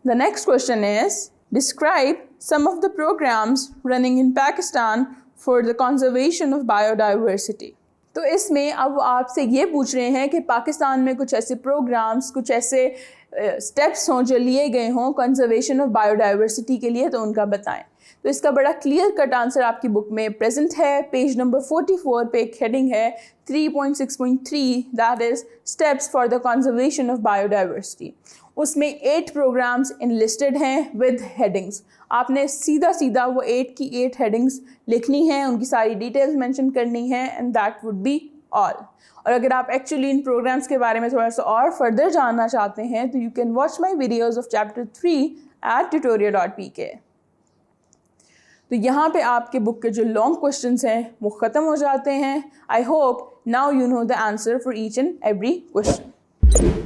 The next question is, describe some of the programs running in Pakistan for the conservation of biodiversity. तो इसमें अब वो आपसे ये पूछ रहे हैं कि पाकिस्तान में कुछ ऐसे प्रोग्राम्स, कुछ ऐसे स्टेप्स हों जो लिए गए हों कंजर्वेशन ऑफ बायोडाइवर्सिटी के लिए, तो उनका बताएं। तो इसका बड़ा क्लियर कट आंसर आपकी बुक में प्रेजेंट है। पेज नंबर 44 पे एक हेडिंग है 3.6.3, that is steps for the conservation of biodiversity. उसमें 8 प्रोग्राम्स इनलिस्टेड हैं विद हेडिंग्स। आपने सीधा सीधा वो 8 की 8 हेडिंग्स लिखनी है, उनकी सारी डिटेल्स मेंशन करनी है, and that would be all. और अगर आप एक्चुअली इन प्रोग्राम्स के बारे में थोड़ा सा और फर्दर जानना चाहते हैं तो you can watch my videos of chapter 3 at tutorial.pk। तो यहाँ पे आपके बुक के जो लॉन्ग क्वेश्चंस हैं वो ख़त्म हो जाते हैं। I hope now you know the answer for each and every question.